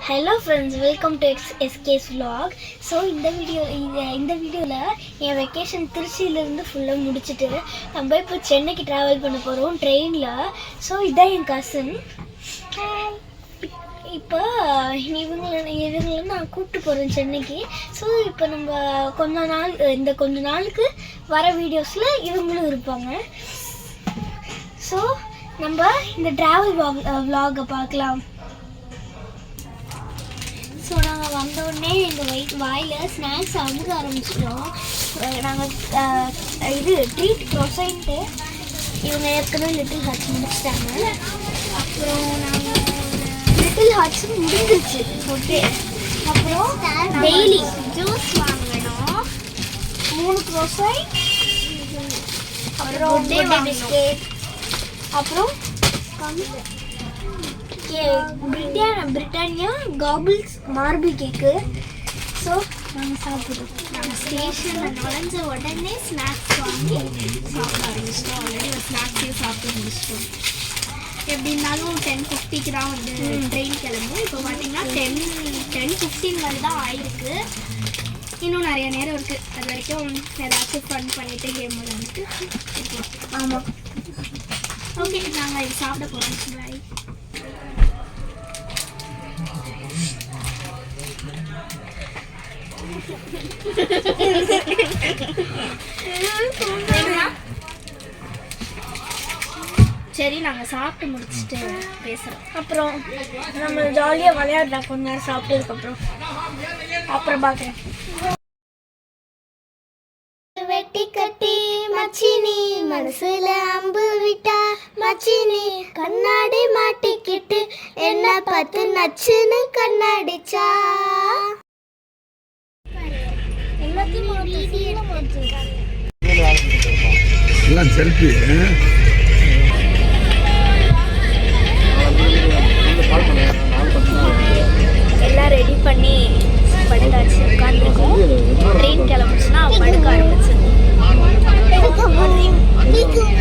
Hello friends, welcome to SK's vlog. So இந்த வீடியோல என் vacation திருச்சியில இருந்து ஃபுல்லா முடிச்சிட்டு நம்ம இப்போ சென்னைக்கு டிராவல் பண்ண போறோம் ட்ரெயின்ல. ஸோ இதான் என் கசின். இப்போ இவங்களை நான் கூப்பிட்டு போகிறேன் சென்னைக்கு. ஸோ இப்போ நம்ம கொஞ்ச நாளுக்கு வர வீடியோஸில் இவங்களும் இருப்பாங்க. ஸோ நம்ம இந்த ட்ராவல் vlog பார்க்கலாம். ஸோ நாங்கள் வந்தோடனே எங்கள் வாயில் ஸ்நாக்ஸ் அமுக ஆரம்பிச்சிட்டோம். நாங்கள் ட்ரீட் க்ரொசைன்ட்டு இவங்க ஏற்கனவே லிட்டில் ஹார்ட்ஸ் முடிச்சிட்டாங்க. அப்புறம் நாங்கள் லிட்டில் ஹார்ட்ஸ் முடிஞ்சிருச்சு ஓகே. அப்புறம் டெய்லி ஜூஸ் வாங்கணும், 3 க்ரொசைன், அப்புறம் பிஸ்கெட், அப்புறம் பிரிட்டானியா காபிள்ஸ் மார்பிள் கேக்கு. ஸோ நாங்கள் சாப்பிடுறோம். நாங்கள் ஸ்டேஷனில் நுழைஞ்ச உடனே ஸ்நாக்ஸ் வாங்கி சாப்பிட ஆரம்பிச்சிட்டோம். ஆல்ரெடி ஒரு ஸ்நாக்ஸையும் சாப்பிட்டு முடிச்சிட்டோம். எப்படி இருந்தாலும் 10:50க்கு தான் வந்து ட்ரெயின் கிளம்பும். இப்போ பார்த்தீங்கன்னா 10:15 வரை தான் ஆயிருக்கு. இன்னும் நிறைய நேரம் இருக்குது. அது வரைக்கும் ஏதாச்சும் ஃபன் பண்ணிவிட்டு கேம் விளையாண்டுட்டு ஆமாம் ஓகே. நாங்கள் இது சாப்பிட போகிறோம். பாய். சரி நாங்கள் சாப்பிட்டு முடிச்சுட்டு பேசுகிறோம். அப்புறம் நம்ம ஜாலியாக விளையாடலாம் கொஞ்ச நேரம் சாப்பிட்டதுக்கப்புறம். அப்புறம் பார்க்குறேன். வெட்டி கட்டி மச்சினி மனசுல அம்பு விட்டா மச்சினி கண்ணாடி மாட்டிக்கிட்டு என்ன பார்த்து நச்சுன்னு கண்ணாடிச்சா. எல்லாம் செல்ஃபி. எல்லாம் ரெடி பண்ணி படுத்தாச்சு, உட்காந்துருக்கோம். ட்ரெயின் கிளம்புச்சுன்னா படுக்க ஆரம்பிச்சு.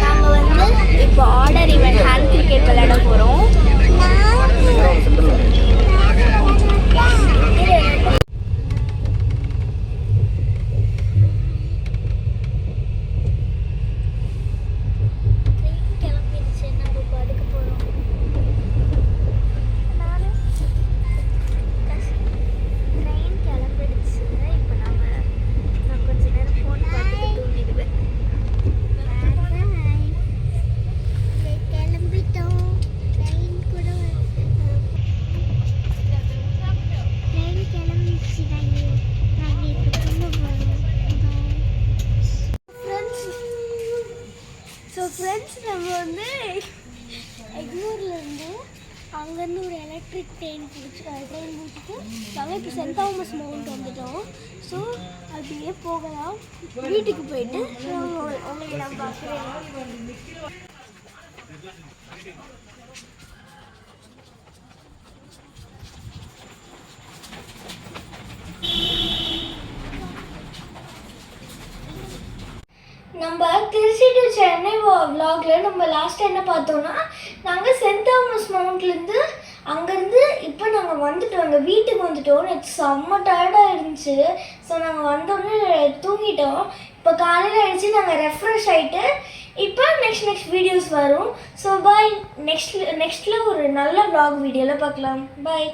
நாங்கள் வந்து இப்போ ஆர்டர் ஈவெண்ட் ஹேண்ட் கிரிக்கெட் விளையாட போகிறோம். ஃப்ரெண்ட்ஸ் நம்ம வந்து எக்மூர்லேருந்து அங்கேருந்து ஒரு எலக்ட்ரிக் ட்ரெயின் பிடிச்சிட்டு நாங்கள் இப்போ சென்ட் தாமஸ் மவுண்ட் வந்துட்டோம். ஸோ அப்படியே போகலாம். வீட்டுக்கு போயிட்டு உங்களை நான் பார்க்குறேன். நம்ம திருச்சி டு சென்னை விலாகில் நம்ம லாஸ்ட்டாக என்ன பார்த்தோன்னா, நாங்கள் சென்ட் தாமஸ் மவுண்ட்லேருந்து அங்கேருந்து இப்போ நாங்கள் வந்துட்டோம், எங்கள் வீட்டுக்கு வந்துட்டோம். எனக்கு செம்ம டயர்டாக இருந்துச்சு. ஸோ நாங்கள் வந்தோடனே தூங்கிட்டோம். இப்போ காலையில் ஆகிடுச்சு. நாங்கள் ரெஃப்ரெஷ் ஆகிட்டு இப்போ நெக்ஸ்ட் வீடியோஸ் வரும். So bye. நெக்ஸ்ட்டில் ஒரு நல்ல விலாக் வீடியோவில் பார்க்கலாம். பாய்.